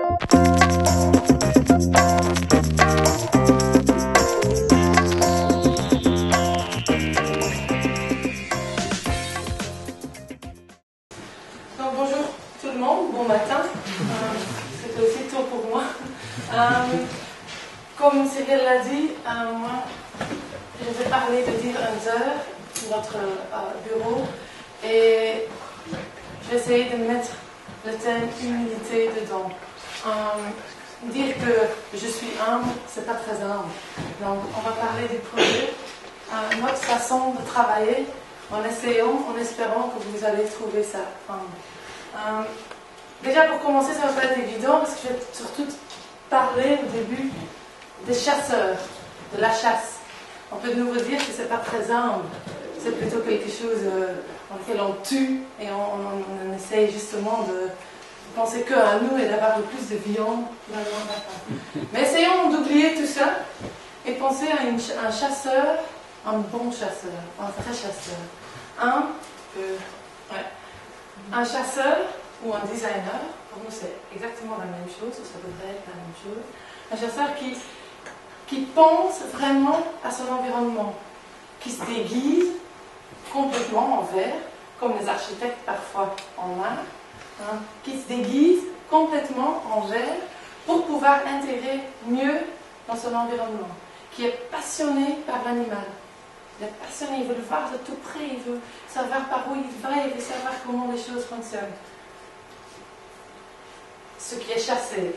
Donc, bonjour tout le monde, bon matin. C'était aussi tôt pour moi. Comme Cyril l'a dit, moi, je vais parler de Dear Hunter, notre bureau, et je vais essayer de mettre le thème humilité dedans. Dire que je suis humble, c'est pas très humble. Donc, on va parler du projet, notre façon de travailler, en espérant que vous allez trouver ça humble. Déjà, pour commencer, ça va pas être évident, parce que je vais surtout parler au début des chasseurs, de la chasse. On peut de nouveau dire que c'est pas très humble, c'est plutôt quelque chose dans lequel on tue et on essaye justement de penser que à nous et d'avoir le plus de viande finalement. Mais essayons d'oublier tout ça et penser à un chasseur, un bon chasseur, un vrai chasseur. Un chasseur ou un designer, pour nous c'est exactement la même chose, ça devrait être la même chose. Un chasseur qui pense vraiment à son environnement, qui se déguise complètement en vert, comme les architectes parfois en art, qui se déguise complètement en vert pour pouvoir intégrer mieux dans son environnement, qui est passionné par l'animal. Il est passionné, il veut le voir de tout près, il veut savoir par où il va, il veut savoir comment les choses fonctionnent. Ce qui est chassé,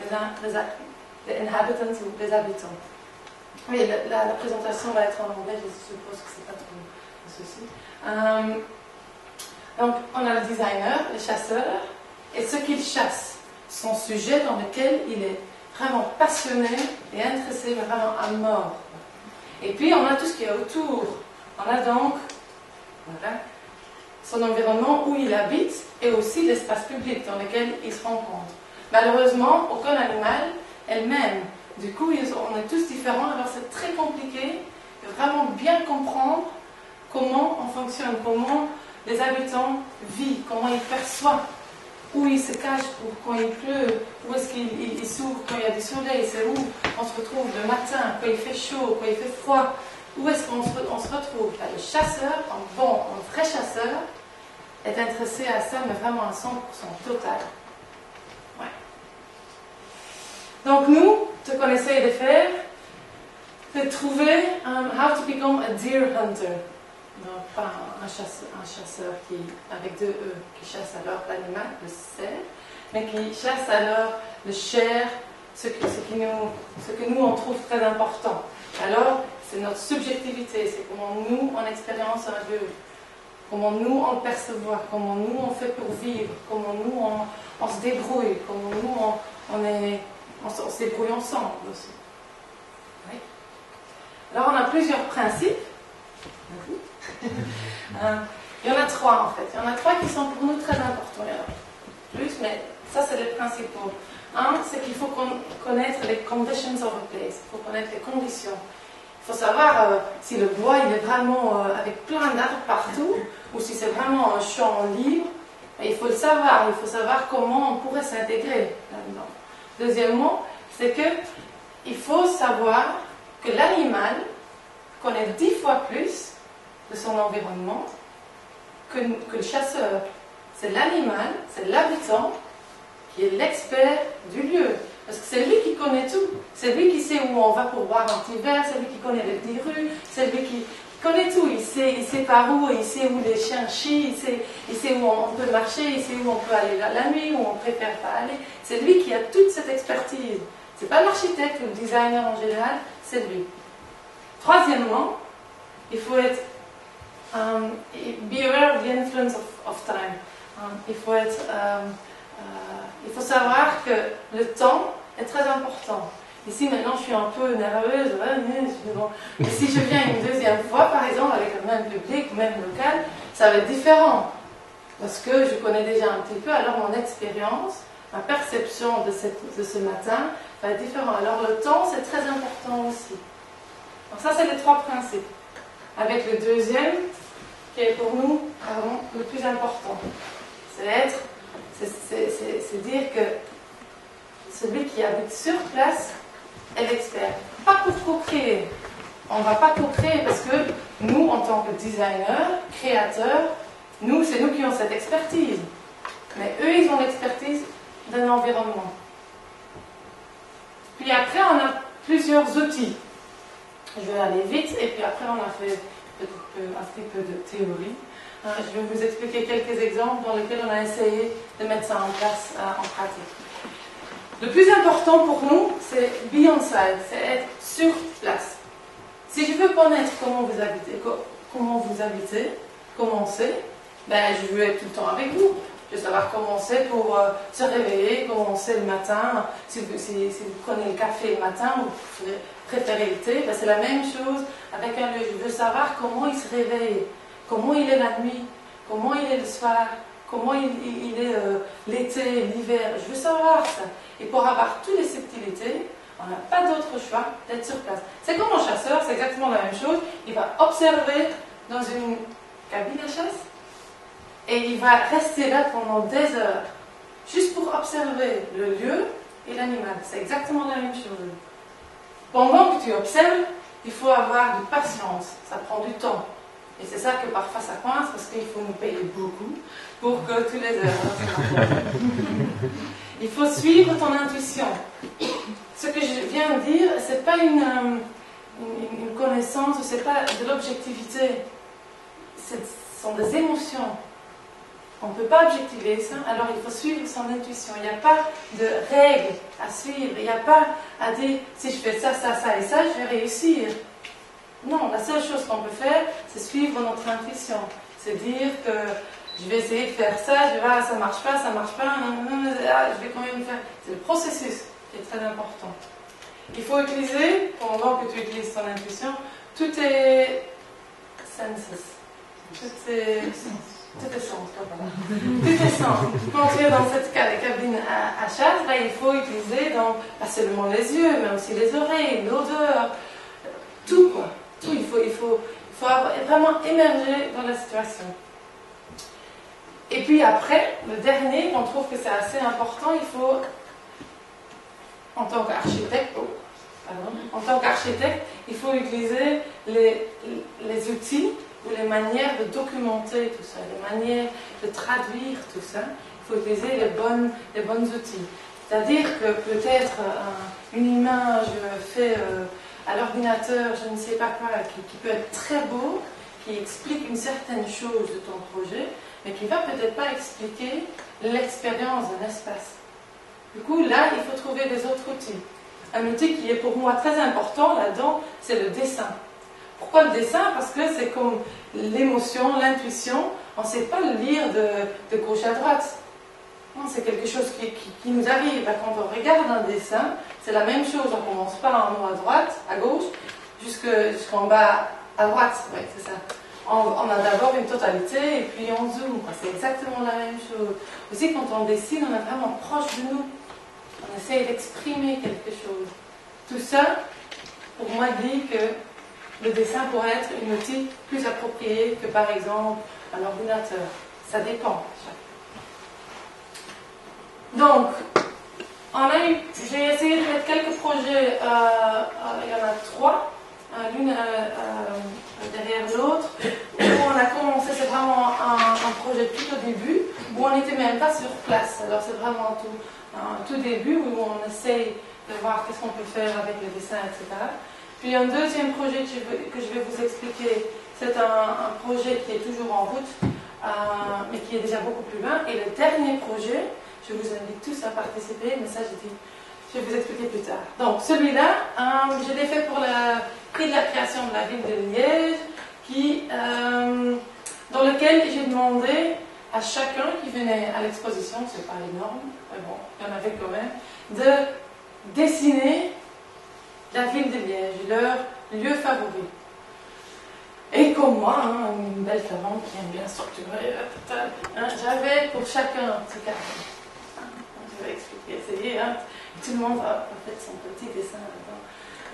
les inhabitants ou les habitants. Oui, la présentation va être en anglais, je suppose que c'est pas trop un souci. Donc, on a le designer, le chasseur, et ce qu'il chasse, son sujet dans lequel il est vraiment passionné et intéressé, mais vraiment à mort. Et puis, on a tout ce qui est autour. On a donc son environnement où il habite et aussi l'espace public dans lequel il se rencontre. Malheureusement, aucun animal est le même. Du coup, on est tous différents, alors c'est très compliqué de vraiment bien comprendre comment on fonctionne, comment les habitants vivent, comment ils perçoivent, où ils se cachent quand il pleut, où est-ce qu'ils s'ouvrent quand il y a du soleil, c'est où on se retrouve le matin, quand il fait chaud, quand il fait froid, où est-ce qu'on se retrouve. Là, le chasseur, un vrai chasseur, est intéressé à ça, mais vraiment à 100% total. Ouais. Donc nous, ce qu'on essaye de faire, c'est de trouver how to become a deer hunter. Donc pas un chasseur qui, avec deux E, qui chasse alors l'animal, le cerf, mais qui chasse alors le chair, ce que nous on trouve très important. Alors, c'est notre subjectivité, c'est comment nous on expérience un lieu, comment nous on le perçoit, comment nous on fait pour vivre, comment nous on se débrouille, comment nous on se débrouille ensemble aussi. Oui. Alors on a plusieurs principes. Il y en a trois en fait. Il y en a trois qui sont pour nous très importants. Il y en a plus, mais ça c'est les principaux. Un, c'est qu'il faut connaître les conditions of a place. Il faut connaître les conditions. Il faut savoir si le bois il est vraiment avec plein d'arbres partout ou si c'est vraiment un champ libre. Et il faut le savoir. Il faut savoir comment on pourrait s'intégrer là-dedans. Deuxièmement, c'est qu'il faut savoir que l'animal connaît 10 fois plus de son environnement que le chasseur. C'est l'animal, c'est l'habitant qui est l'expert du lieu. Parce que c'est lui qui connaît tout. C'est lui qui sait où on va pour boire un petit verre, c'est lui qui connaît les petites rues, c'est lui qui connaît tout. Il sait par où, il sait où les chiens chient, il sait où on peut marcher, il sait où on peut aller la nuit, où on préfère pas aller. C'est lui qui a toute cette expertise. C'est pas l'architecte ou le designer en général, c'est lui. Troisièmement, il faut être be aware of the influence of time. Il faut savoir que le temps est très important. Ici, maintenant, je suis un peu nerveuse. Et si je viens une deuxième fois, par exemple, avec le même public, même local, ça va être différent. Parce que je connais déjà un petit peu, alors mon expérience, ma perception de ce matin va être différente. Alors le temps, c'est très important aussi. Donc ça, c'est les trois principes. Avec le deuxième, qui est pour nous le plus important. C'est dire que celui qui habite sur place est l'expert. Pas pour co-créer. On ne va pas co-créer parce que nous, en tant que designers, créateurs, c'est nous qui avons cette expertise. Mais eux, ils ont l'expertise d'un environnement. Puis après, on a plusieurs outils. Je vais aller vite, et puis après, on a fait un petit peu de théorie. Je vais vous expliquer quelques exemples dans lesquels on a essayé de mettre ça en place en pratique. Le plus important pour nous, c'est be on site, c'est être sur place. Si je veux connaître comment vous habitez, comment c'est, ben, je veux être tout le temps avec vous. Je veux savoir comment c'est pour se réveiller, comment c'est le matin. Si vous prenez le café le matin, vous préférez le thé, ben, c'est la même chose avec un lieu. Je veux savoir comment il se réveille, comment il est la nuit, comment il est le soir, comment il est l'été, l'hiver. Je veux savoir ça. Et pour avoir toutes les subtilités, on n'a pas d'autre choix d'être sur place. C'est comme un chasseur, c'est exactement la même chose. Il va observer dans une cabine à chasse et il va rester là pendant des heures, juste pour observer le lieu et l'animal. C'est exactement la même chose. Pendant que tu observes, il faut avoir de patience. Ça prend du temps. Et c'est ça que parfois ça coince, parce qu'il faut nous payer beaucoup pour que tous les heures. Il faut suivre ton intuition. Ce que je viens de dire, ce n'est pas une connaissance, ce n'est pas de l'objectivité. Ce sont des émotions. On ne peut pas objectiver ça, alors il faut suivre son intuition. Il n'y a pas de règles à suivre. Il n'y a pas à dire, si je fais ça, ça, ça et ça, je vais réussir. Non, la seule chose qu'on peut faire, c'est suivre notre intuition. C'est dire que je vais essayer de faire ça, je vais voir, ça ne marche pas, je vais quand même faire. C'est le processus qui est très important. Il faut utiliser, pendant que tu utilises ton intuition, tous tes senses. Tous tes sens. Quand tu es dans cette cabine à chasse, là, il faut utiliser pas seulement les yeux, mais aussi les oreilles, l'odeur, tout quoi. Tout, il faut vraiment émerger dans la situation. Et puis après, le dernier, on trouve que c'est assez important, il faut, en tant qu'architecte, il faut utiliser les outils ou les manières de documenter tout ça, les manières de traduire tout ça. Il faut utiliser les bons outils. C'est-à-dire que peut-être une image faite à l'ordinateur, je ne sais pas quoi, qui peut être très beau, qui explique une certaine chose de ton projet, mais qui ne va peut-être pas expliquer l'expérience d'un espace. Du coup, là, il faut trouver des autres outils. Un outil qui est pour moi très important là-dedans, c'est le dessin. Pourquoi le dessin? Parce que c'est comme l'émotion, l'intuition, on ne sait pas le lire de gauche à droite. C'est quelque chose qui nous arrive. Quand on regarde un dessin, c'est la même chose. On ne commence pas en haut à droite, à gauche, jusqu'en bas à droite. Oui, c'est ça. On a d'abord une totalité et puis on zoome. C'est exactement la même chose. Aussi, quand on dessine, on est vraiment proche de nous. On essaye d'exprimer quelque chose. Tout ça, pour moi, dit que le dessin pourrait être un outil plus approprié que, par exemple, un ordinateur. Ça dépend. Donc, j'ai essayé de mettre quelques projets, il y en a 3, l'une derrière l'autre, où on a commencé, c'est vraiment un projet tout au début, où on n'était même pas sur place. Alors c'est vraiment tout début, où on essaye de voir qu'est-ce qu'on peut faire avec le dessin, etc. Puis un deuxième projet que je vais vous expliquer, c'est un projet qui est toujours en route, mais qui est déjà beaucoup plus loin. Et le dernier projet, je vous invite tous à participer, mais ça je vais vous expliquer plus tard. Donc celui-là, je l'ai fait pour le prix de la création de la ville de Liège, dans lequel j'ai demandé à chacun qui venait à l'exposition, c'est pas énorme, mais bon, il y en avait quand même, de dessiner la ville de Liège, leur lieu favori. Et comme moi, une belle flamande qui aime bien structurer, j'avais pour chacun un petit carnet. Je vais expliquer, essayer. Tout le monde a fait son petit dessin là-dedans.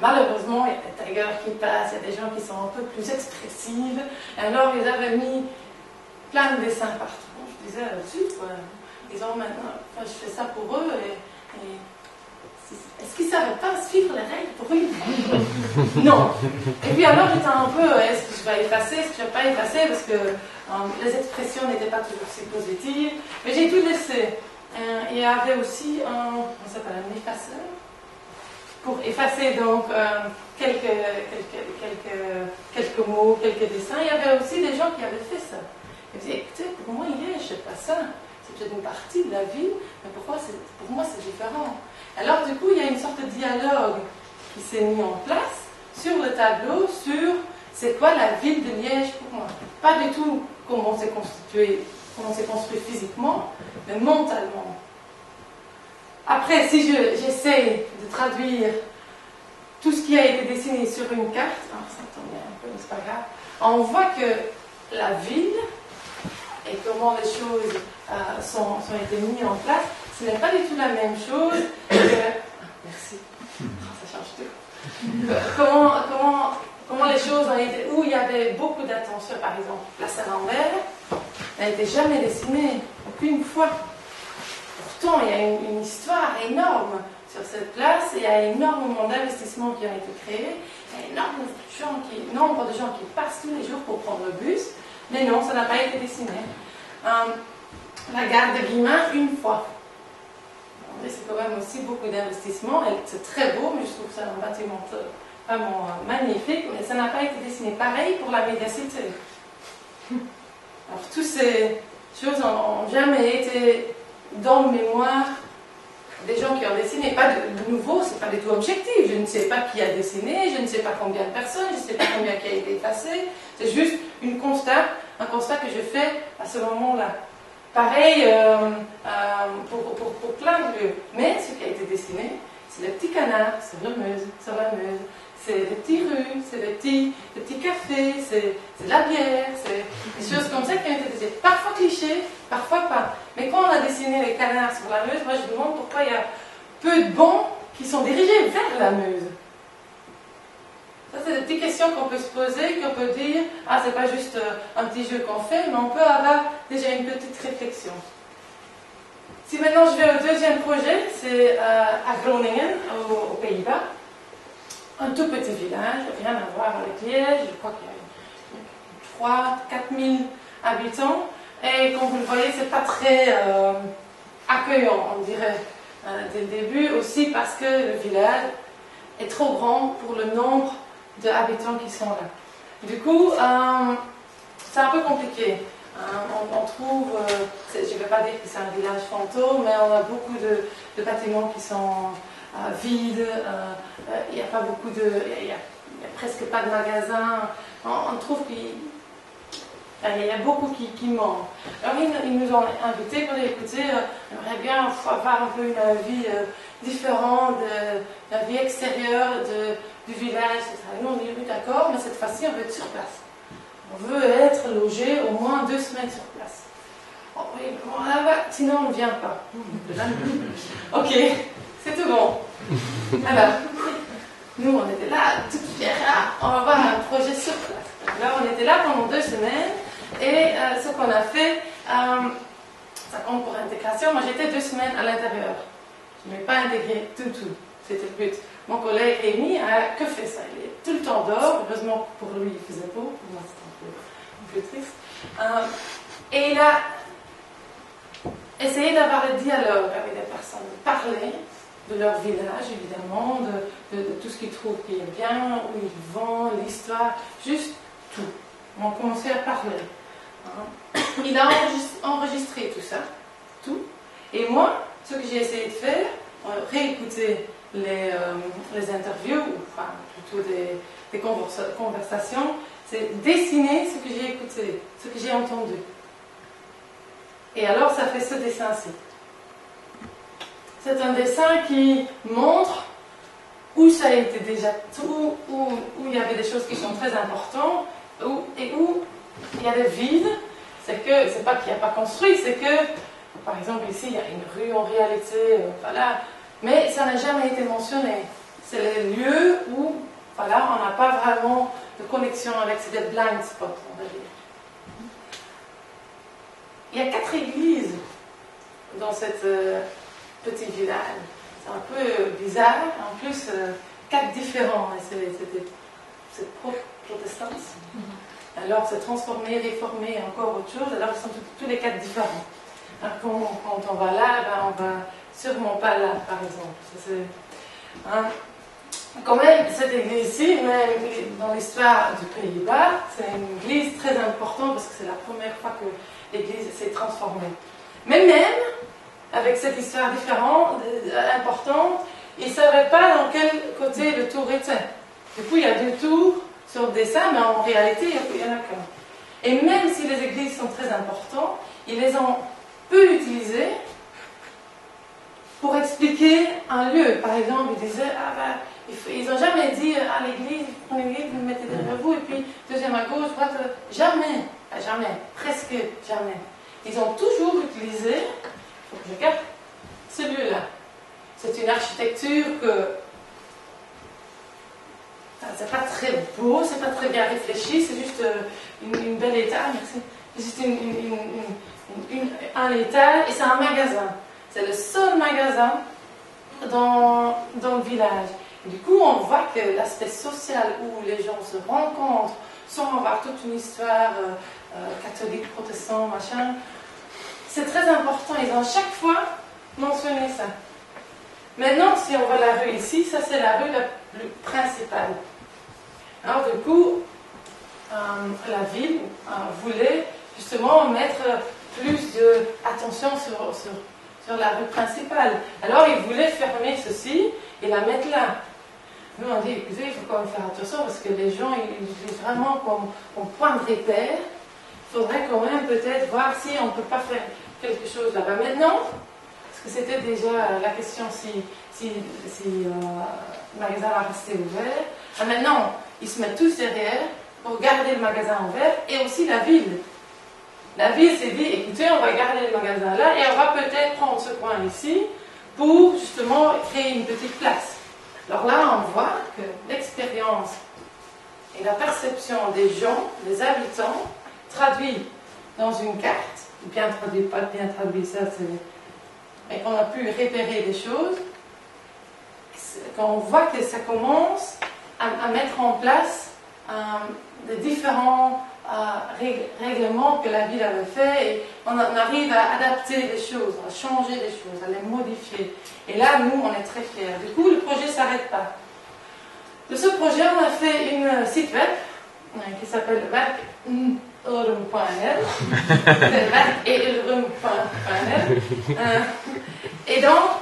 Malheureusement, il y a des taggers qui passent, il y a des gens qui sont un peu plus expressifs. Et alors, ils avaient mis plein de dessins partout. Je disais, zut, quoi. Ils ont maintenant, je fais ça pour eux et est-ce qu'ils ne savaient pas suivre les règles pour une fois? Non. Et puis alors j'étais un peu, est-ce que je vais effacer, est-ce que je ne vais pas effacer, parce que les expressions n'étaient pas toujours si positives. Mais j'ai tout laissé. Il y avait aussi on s'appelle un effaceur, pour effacer donc quelques mots, quelques dessins. Il y avait aussi des gens qui avaient fait ça. Ils disaient, écoutez, pour moi, c'est pas ça. C'est peut-être une partie de la vie, mais pour moi, c'est différent. Alors, du coup, il y a une sorte de dialogue qui s'est mis en place sur le tableau, sur c'est quoi la ville de Liège pour moi. Pas du tout comment c'est constitué, comment c'est construit physiquement, mais mentalement. Après, si j'essaie de traduire tout ce qui a été dessiné sur une carte, ça tombe bien un peu, mais c'est pas grave, on voit que la ville et comment les choses sont été mises en place, ce n'est pas du tout la même chose que... Merci, ça change tout. Comment les choses ont été... Où il y avait beaucoup d'attention, par exemple, la Saint-Lambert, elle n'était jamais dessinée, aucune fois. Pourtant, il y a une histoire énorme sur cette place, il y a énormément d'investissements qui ont été créés, il y a nombre de gens qui passent tous les jours pour prendre le bus, mais non, ça n'a pas été dessiné. La gare de Guillemins, une fois. C'est quand même aussi beaucoup d'investissements, c'est très beau, mais je trouve que c'est un bâtiment vraiment magnifique, mais ça n'a pas été dessiné. Pareil pour la médiacité. Alors, toutes ces choses n'ont jamais été dans le mémoire des gens qui ont dessiné. Pas de nouveau, c'est pas du tout objectif. Je ne sais pas qui a dessiné, je ne sais pas combien de personnes, je ne sais pas combien qui a été effacé. C'est juste un constat que je fais à ce moment-là. Pareil pour plein de lieux. Mais ce qui a été dessiné, c'est les petits canards sur la Meuse, c'est des petits rues, c'est des petits cafés, c'est de la bière, c'est des choses comme ça qui ont été dessinées. Parfois clichés, parfois pas. Mais quand on a dessiné les canards sur la Meuse, moi je me demande pourquoi il y a peu de bons qui sont dirigés vers la Meuse. Ça, c'est des petites questions qu'on peut se poser, qu'on peut dire, c'est pas juste un petit jeu qu'on fait, mais on peut avoir déjà une petite réflexion. Si maintenant je vais au deuxième projet, c'est à Groningen, aux Pays-Bas. Un tout petit village, rien à voir avec Liège, je crois qu'il y a 3 000 à 4 000 habitants. Et comme vous le voyez, c'est pas très accueillant, on dirait, dès le début, aussi parce que le village est trop grand pour le nombre d'habitants qui sont là. Du coup, c'est un peu compliqué. On trouve, je ne vais pas dire que c'est un village fantôme, mais on a beaucoup de bâtiments qui sont vides, il n'y a pas beaucoup il y a presque pas de magasins. On trouve qu'il y a beaucoup qui manquent. Alors ils nous ont invités pour écouter, on aimerait bien avoir un peu une vie différente de la vie extérieure du village, etc. Nous on dit oui d'accord, mais cette fois-ci on veut être sur place. On veut être logé au moins 2 semaines sur place. Oh, oui, bon, sinon on ne vient pas. Ok, c'est tout bon. Alors, nous on était là, tout fiers, on va avoir un projet sur place. Alors on était là pendant 2 semaines et ce qu'on a fait, ça compte pour l'intégration. Moi j'étais 2 semaines à l'intérieur. Je ne m'ai pas intégré tout. C'était le but. Mon collègue Rémi a que fait ça. Il est tout le temps dehors. Heureusement pour lui il faisait beau. Pour moi c'était un peu triste. Et il a essayé d'avoir le dialogue avec des personnes, de parler de leur village évidemment, de tout ce qu'ils trouvent qui est bien, où ils vont, l'histoire, juste tout. On a commencé à parler. Il a enregistré tout ça, tout. Et moi, ce que j'ai essayé de faire, réécouter les interviews, ou enfin plutôt des conversations, c'est dessiner ce que j'ai écouté, ce que j'ai entendu. Et alors ça fait ce dessin-ci. C'est un dessin qui montre où ça a été déjà tout, où il y avait des choses qui sont très importantes, et où il y a des vides. C'est pas qu'il n'y a pas construit, c'est que, par exemple ici, il y a une rue en réalité, voilà, mais ça n'a jamais été mentionné. C'est les lieux où, voilà, on n'a pas vraiment de connexion avec, c'est des blind spots, on va dire. Il y a 4 églises dans cette petit village. c'est un peu bizarre. En plus, 4 différents, c'est protestants. Alors, c'est transformé, réformé, encore autre chose. Alors, ils sont tous les 4 différents. Alors, quand on va là, ben, on va sûrement pas là, par exemple. Hein. Quand même, cette église-ci, même dans l'histoire du Pays-Bas, c'est une église très importante parce que c'est la première fois que l'église s'est transformée. Mais même, avec cette histoire différente, importante, ils ne savaient pas dans quel côté le tour était. Du coup, il y a 2 tours sur le dessin, mais en réalité, il n'y en a qu'un. Et même si les églises sont très importantes, ils les ont peu utilisées pour expliquer un lieu. Par exemple, ils disaient, ils n'ont jamais dit à l'église, prenez l'église, vous le mettez derrière vous, et puis deuxième à gauche, droite, jamais, jamais, presque jamais. Ils ont toujours utilisé, il faut que je regarde, ce lieu-là. C'est une architecture que c'est pas très beau, c'est pas très bien réfléchi, c'est juste une belle étage, merci. C'est juste un étage, et c'est un magasin. C'est le seul magasin dans le village. Et du coup, on voit que l'aspect social où les gens se rencontrent, sans avoir toute une histoire catholique, protestant, machin, c'est très important. Ils ont chaque fois mentionné ça. Maintenant, si on voit la rue ici, ça c'est la rue la plus principale. Alors du coup, la ville voulait justement mettre plus d'attention sur la rue principale. Alors ils voulaient fermer ceci et la mettre là. Nous on dit, écoutez, il faut quand même faire attention parce que les gens ils l'utilisent vraiment comme point de repère. Il faudrait quand même peut-être voir si on ne peut pas faire quelque chose là-bas. Maintenant, parce que c'était déjà la question si le magasin va rester ouvert. Maintenant, ils se mettent tous derrière pour garder le magasin ouvert et aussi la ville. La ville s'est dit, écoutez, on va garder le magasin là et on va peut-être prendre ce coin ici pour justement créer une petite place. Alors là, on voit que l'expérience et la perception des gens, des habitants, traduit dans une carte, bien traduit, pas bien traduit, ça c'est... mais qu'on a pu repérer des choses, quand on voit que ça commence à mettre en place des différents règlements que la ville avait fait et on arrive à adapter les choses, à changer les choses, à les modifier. Et là, nous, on est très fiers. Du coup, le projet ne s'arrête pas. De ce projet, on a fait une site web qui s'appelle werkelrum.nl. Et donc,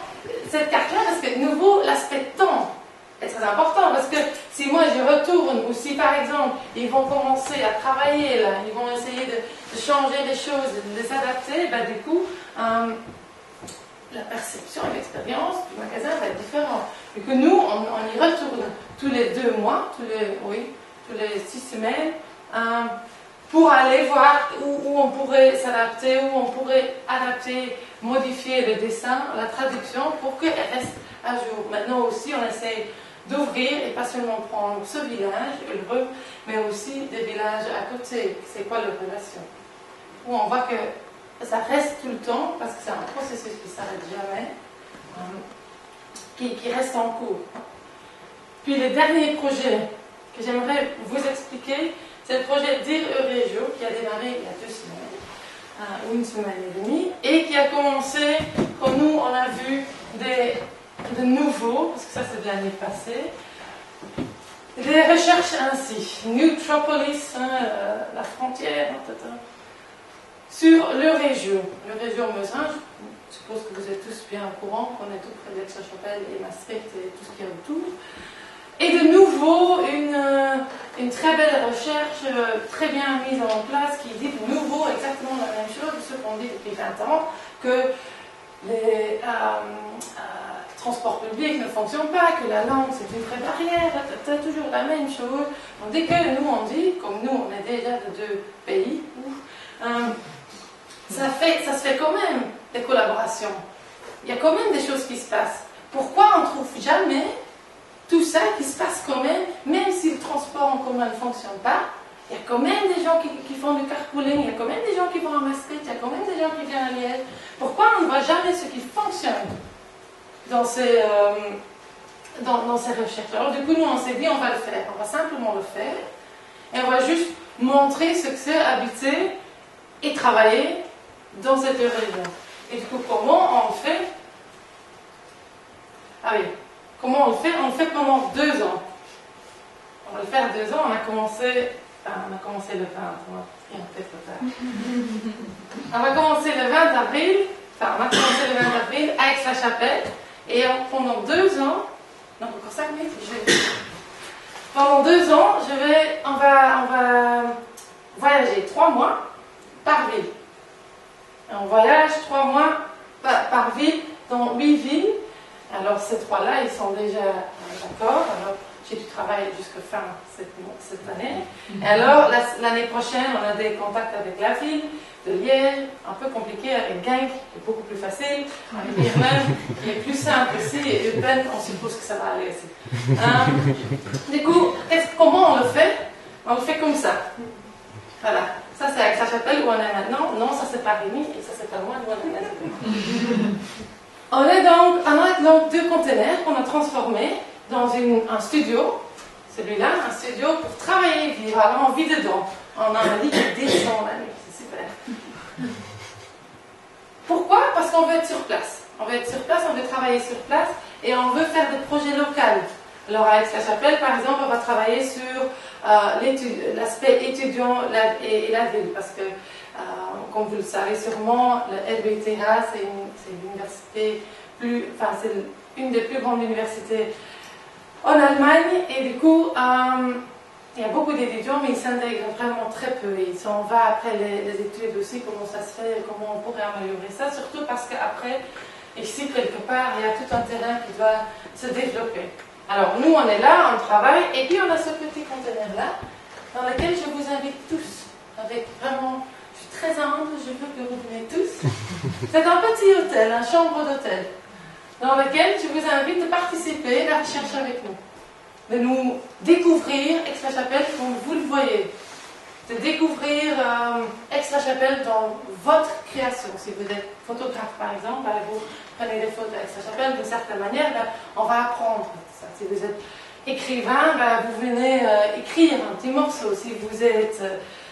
cette carte-là, parce que de nouveau, l'aspect temps est très important, parce que si moi je retourne, ou si par exemple, ils vont commencer à travailler là, ils vont essayer de changer les choses, de les adapter, ben, du coup, la perception et l'expérience du magasin va être différente. Et que nous, on y retourne tous les 2 mois, tous les 6 semaines, pour aller voir où on pourrait s'adapter, où on pourrait adapter, modifier le dessin, la traduction, pour qu'elle reste à jour. Maintenant aussi, on essaie d'ouvrir et pas seulement prendre ce village, Ulrum, mais aussi des villages à côté. C'est quoi leur relation? Où on voit que ça reste tout le temps, parce que c'est un processus qui ne s'arrête jamais, qui reste en cours. Puis le dernier projet que j'aimerais vous expliquer, c'est le projet Dir Euregio qui a démarré il y a 2 semaines, ou 1 semaine et demie, et qui a commencé quand nous on a vu de nouveau, parce que ça c'est de l'année passée, des recherches ainsi. Newtropolis, la frontière, sur l'Euregio. L'Euregio Meusin, je suppose que vous êtes tous bien au courant, qu'on est tout près d'Aix-la-Chapelle et Maastricht et tout ce qu'il y a autour. Et de nouveau, une très belle recherche, très bien mise en place, qui dit de nouveau exactement la même chose, ce qu'on dit depuis 20 ans, que les transports publics ne fonctionnent pas, que la langue c'est une vraie barrière, c'est toujours la même chose. On dit que nous, on dit, comme nous on est déjà de 2 pays, ça se fait quand même des collaborations. Il y a quand même des choses qui se passent. Pourquoi on ne trouve jamais tout ça qui se passe quand même si le transport en commun ne fonctionne pas? Il y a quand même des gens qui font du carpooling, il y a quand même des gens qui vont à Maastricht, il y a quand même des gens qui viennent à Liège. Pourquoi on ne voit jamais ce qui fonctionne? dans ces recherches. Alors du coup, nous, on s'est dit, on va le faire. On va simplement le faire. Et on va juste montrer ce que c'est habiter et travailler dans cette région. Et du coup, comment on le fait? Ah oui, comment on le fait? On le fait pendant 2 ans. On va le faire 2 ans. On a commencé le 20. On va rien peut-être le faire. On va commencer le 20 avril. Enfin, on va commencer le 20 avril à Aix-la-Chapelle. Et pendant 2 ans, non, encore 5 minutes, pendant 2 ans, on va voyager 3 mois par ville. Et on voyage 3 mois par ville dans 8 villes. Alors ces 3-là, ils sont déjà d'accord. Alors j'ai du travail jusqu'à fin cette année. Et alors l'année prochaine, on a des contacts avec la ville de Liège, un peu compliqué, avec Genk, qui est beaucoup plus facile, avec Irlande, qui est plus simple aussi, et Eupen, on suppose que ça va aller aussi. Du coup, comment on le fait? On le fait comme ça. Voilà. Ça, c'est Aix-la-Chapelle où on est maintenant. Non, ça, c'est Paris-Nice, et ça, c'est pas loin d'où on est maintenant. On a donc 2 containers qu'on a transformés dans un studio. Celui-là, un studio pour travailler et vivre. Alors, on vit dedans. On a un lit qui descend la nuit. C'est super. Pourquoi? Parce qu'on veut être sur place. On veut être sur place, on veut travailler sur place et on veut faire des projets locaux. Alors, à Aix-la-Chapelle, par exemple, on va travailler sur l'aspect étudiant et la ville. Parce que, comme vous le savez sûrement, le LBTH, c'est une université c'est une des plus grandes universités en Allemagne. Et du coup, il y a beaucoup d'étudiants, mais ils s'intègrent vraiment très peu. Ils s'en vont après les études aussi, comment ça se fait, comment on pourrait améliorer ça. Surtout parce qu'après, ici, quelque part, il y a tout un terrain qui doit se développer. Alors, nous, on est là, on travaille, et puis on a ce petit conteneur-là, dans lequel je vous invite tous, avec vraiment, je suis très humble, je veux que vous venez tous. C'est un petit hôtel, une chambre d'hôtel, dans lequel je vous invite de participer à la recherche avec nous. De nous découvrir Aix-la-Chapelle comme vous le voyez. De découvrir Aix-la-Chapelle dans votre création. Si vous êtes photographe, par exemple, vous prenez des photos d'Aix-la-Chapelle d'une certaine manière, on va apprendre ça. Si vous êtes écrivain, vous venez écrire un petit morceau. Si vous êtes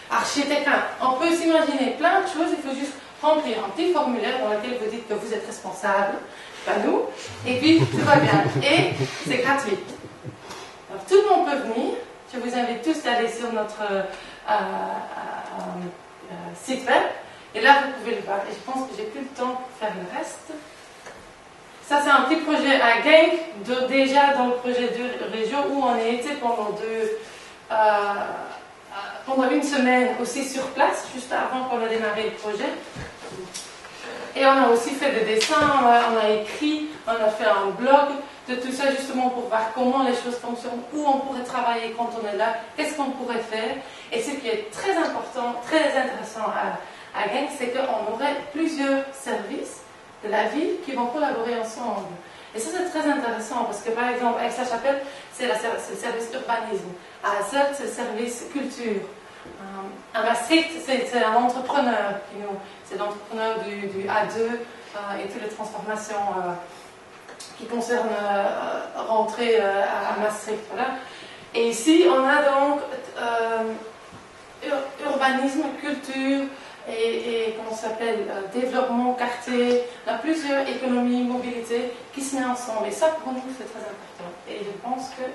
architecte, on peut s'imaginer plein de choses. Il faut juste remplir un petit formulaire dans lequel vous dites que vous êtes responsable, pas nous, et puis tout va bien. Et c'est gratuit. Alors, tout le monde peut venir. Je vous invite tous d'aller sur notre site web. Et là, vous pouvez le voir. Et je pense que j'ai plus le temps pour faire le reste. Ça, c'est un petit projet à Genk, déjà dans le projet de région où on a été pendant 1 semaine aussi sur place, juste avant qu'on a démarré le projet. Et on a aussi fait des dessins, on a écrit, on a fait un blog de tout ça justement pour voir comment les choses fonctionnent, où on pourrait travailler quand on est là, qu'est-ce qu'on pourrait faire. Et ce qui est très important, très intéressant à Genk, c'est qu'on aurait plusieurs services de la ville qui vont collaborer ensemble. Et ça, c'est très intéressant parce que, par exemple, Aix-la-Chapelle, c'est le service urbanisme. À Azelt, c'est le service culture. À Maastricht, c'est un entrepreneur c'est l'entrepreneur du A2 et toutes les transformations qui concernent rentrer à Maastricht. Voilà. Et ici, on a donc urbanisme, culture et comment ça s'appelle, développement, quartier. On a plusieurs économies, mobilité qui se mettent ensemble. Et ça, pour nous, c'est très important. Et je pense que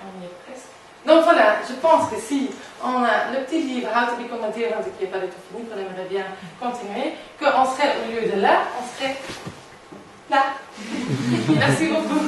on y est presque. Donc voilà, je pense que si on a le petit livre How to Become a Deer Hunter qui n'est pas du tout fini, qu'on aimerait bien continuer, qu'on serait au lieu de là, on serait là. Merci beaucoup.